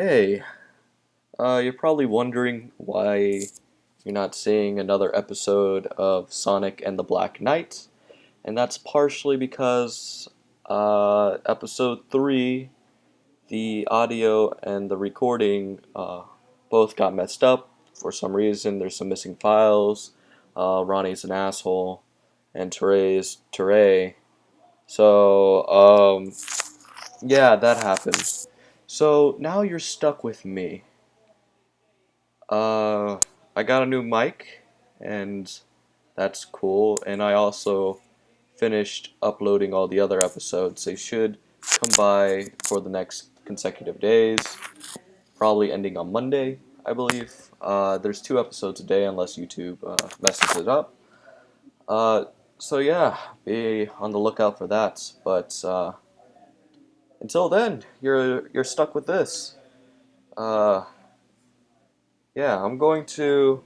Hey, you're probably wondering why you're not seeing another episode of Sonic and the Black Knight, and that's partially because episode 3, the audio and the recording both got messed up for some reason. There's some missing files. Ronnie's an asshole, and Tere's Tere. So, yeah, that happened. So now you're stuck with me. Uh, I got a new mic, and that's cool. And I also finished uploading all the other episodes. They should come by for the next consecutive days, probably ending on Monday, I believe. There's 2 episodes a day unless YouTube messes it up. Uh, so yeah, be on the lookout for that. But until then, you're stuck with this. Uh, yeah, I'm going to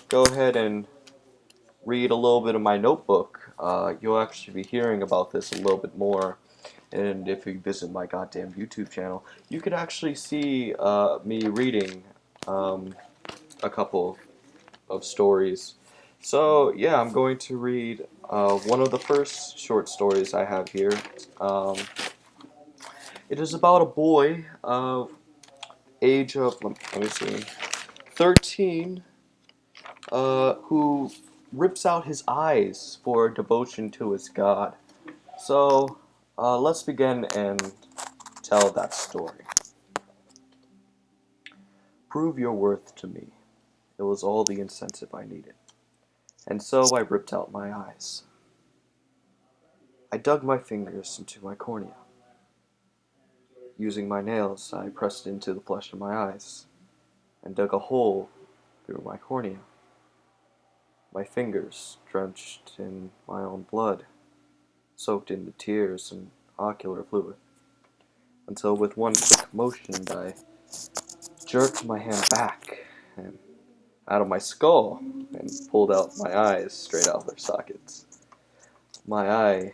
go ahead and read a little bit of my notebook. You'll actually be hearing about this a little bit more. And if you visit my goddamn YouTube channel, you could actually see me reading um, a couple of stories. So, yeah, I'm going to read one of the first short stories I have here. Um, it is about a boy of age of, let me see, 13, who rips out his eyes for devotion to his god. So, let's begin and tell that story. Prove your worth to me. It was all the incentive I needed. And so I ripped out my eyes. I dug my fingers into my cornea. Using my nails, I pressed into the flesh of my eyes and dug a hole through my cornea. My fingers, drenched in my own blood, soaked into tears and ocular fluid, until with one quick motion I jerked my hand back and out of my skull and pulled out my eyes straight out of their sockets. My eye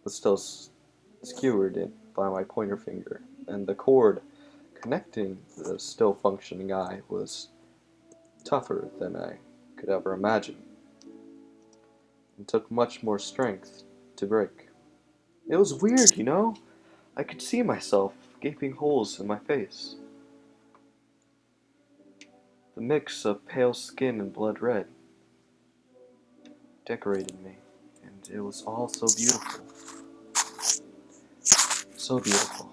was still skewered in by my pointer finger, and the cord connecting the still functioning eye was tougher than I could ever imagine, and took much more strength to break. It was weird, you know? I could see myself gaping holes in my face. The mix of pale skin and blood red decorated me, and it was all so beautiful. So beautiful.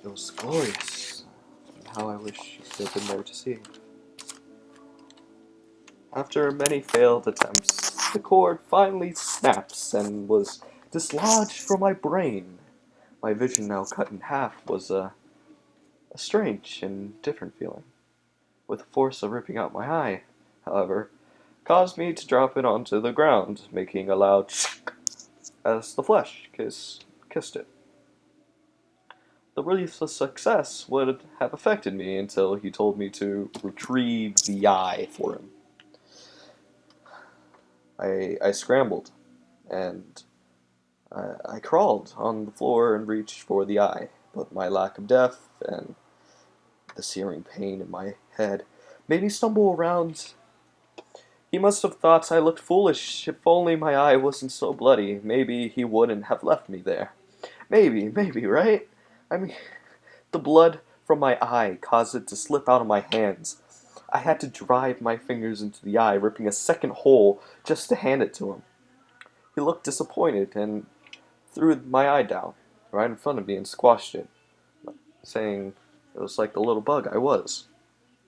It was glorious. And how I wish you could have been there to see. After many failed attempts, the cord finally snaps and was dislodged from my brain. My vision now cut in half was a strange and different feeling, with the force of ripping out my eye, however, caused me to drop it onto the ground, making a loud as the flesh kissed it. The ruthless success would have affected me until he told me to retrieve the eye for him. I scrambled, and I crawled on the floor and reached for the eye, but my lack of depth and the searing pain in my head made me stumble around. He must have thought I looked foolish. If only my eye wasn't so bloody, maybe he wouldn't have left me there. Maybe, right? I mean, the blood from my eye caused it to slip out of my hands. I had to drive my fingers into the eye, ripping a second hole just to hand it to him. He looked disappointed and threw my eye down right in front of me and squashed it, saying it was like the little bug I was.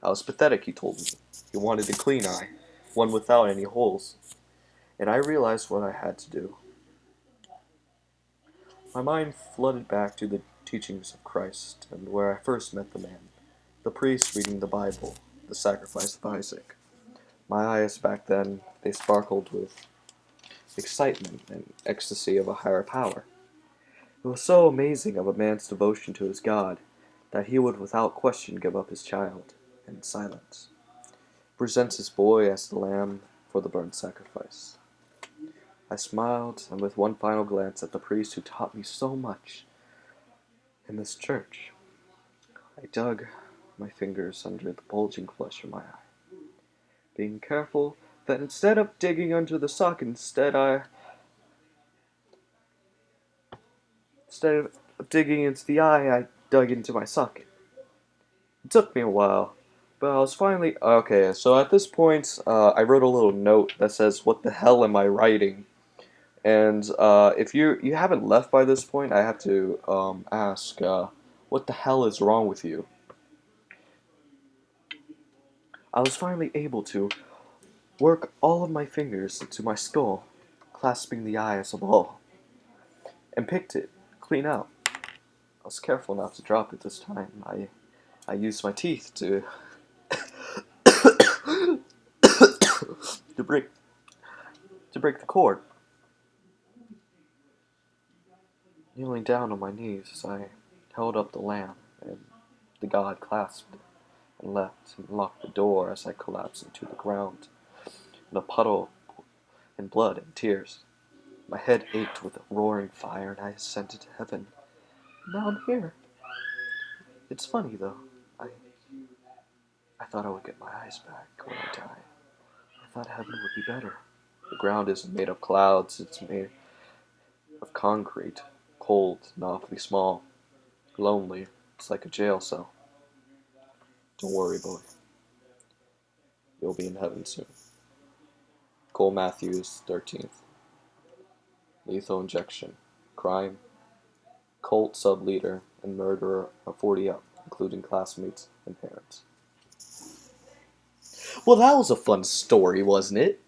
I was pathetic, he told me. He wanted a clean eye, one without any holes. And I realized what I had to do. My mind flooded back to the teachings of Christ and where I first met the man, the priest reading the Bible, the sacrifice of Isaac. My eyes back then, they sparkled with excitement and ecstasy of a higher power. It was so amazing of a man's devotion to his God that he would without question give up his child in silence, presents his boy as the lamb for the burnt sacrifice. I smiled, and with one final glance at the priest who taught me so much in this church, I dug my fingers under the bulging flesh of my eye, being careful that instead of digging under the socket, instead of digging into the eye, I dug into my socket. It took me a while, but I was finally okay. So at this point, I wrote a little note that says, "What the hell am I writing?" And if you haven't left by this point, I have to ask, what the hell is wrong with you? I was finally able to work all of my fingers into my skull, clasping the eye as a ball, and picked it clean out. I was careful not to drop it this time. I used my teeth to to break the cord. Kneeling down on my knees, I held up the lamp, and the god clasped it and left and locked the door as I collapsed into the ground in a puddle in blood and tears. My head ached with a roaring fire, and I ascended to heaven. Now I'm here. It's funny though. I I thought I would get my eyes back when I die. I thought heaven would be better. The ground isn't made of clouds, it's made of concrete, cold and awfully small. Lonely. It's like a jail cell. Don't worry, boy. You'll be in heaven soon. Cole Matthews, 13th. Lethal injection. Crime. Cult sub-leader and murderer of 40 up, including classmates and parents. Well, that was a fun story, wasn't it?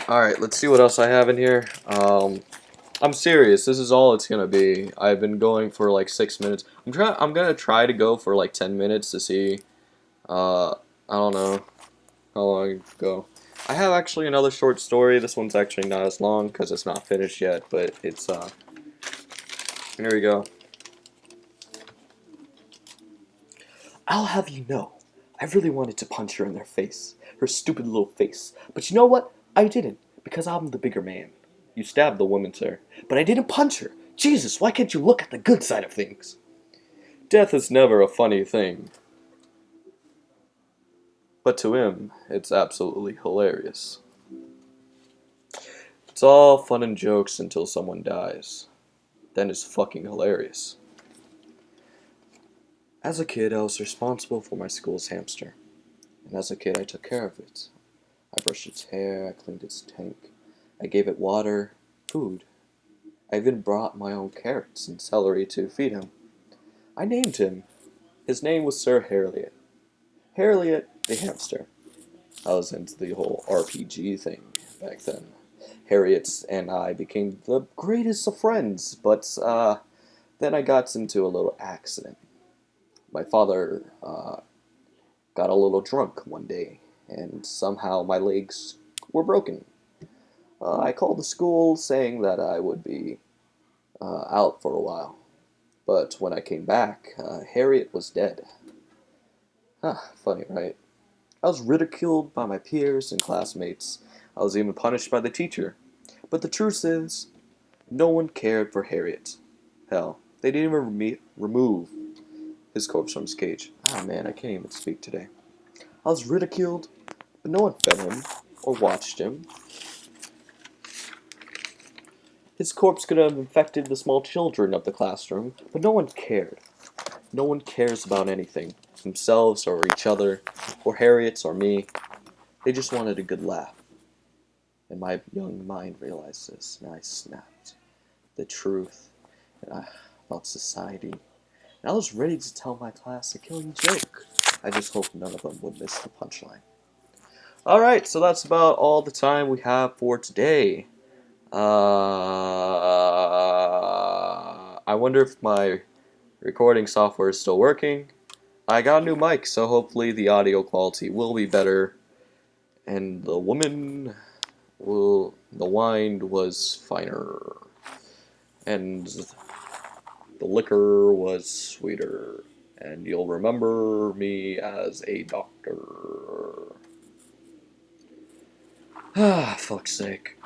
Alright, let's see what else I have in here. I'm serious. This is all it's gonna be. I've been going for like 6 minutes. I'm gonna try to go for like 10 minutes to see. I don't know how long I go. I have actually another short story. This one's actually not as long because it's not finished yet, but it's here we go. I'll have you know, I really wanted to punch her in her face, her stupid little face. But you know what? I didn't, because I'm the bigger man. You stabbed the woman, sir, but I didn't punch her. Jesus, why can't you look at the good side of things? Death is never a funny thing. But to him, it's absolutely hilarious. It's all fun and jokes until someone dies. Then it's fucking hilarious. As a kid, I was responsible for my school's hamster. And as a kid, I took care of it. I brushed its hair, I cleaned its tank, I gave it water, food. I even brought my own carrots and celery to feed him. I named him. His name was Sir Harriet. Harriet the hamster. I was into the whole RPG thing back then. Harriet and I became the greatest of friends, but then I got into a little accident. My father got a little drunk one day, and somehow my legs were broken. I called the school saying that I would be out for a while, but when I came back, Harriet was dead. Funny, right? I was ridiculed by my peers and classmates. I was even punished by the teacher. But the truth is, no one cared for Harriet. Hell, they didn't even remove his corpse from his cage. Ah, man, I can't even speak today. I was ridiculed, but no one fed him or watched him. His corpse could have infected the small children of the classroom, but no one cared. No one cares about anything, themselves or each other, or Harriet's or me. They just wanted a good laugh. And my young mind realized this, and I snapped. The truth about society. And I was ready to tell my class a killing joke. I just hope none of them would miss the punchline. Alright, so that's about all the time we have for today. I wonder if my recording software is still working. I got a new mic, so hopefully the audio quality will be better. And the wine was finer. And the liquor was sweeter. And you'll remember me as a doctor. Ah, fuck's sake.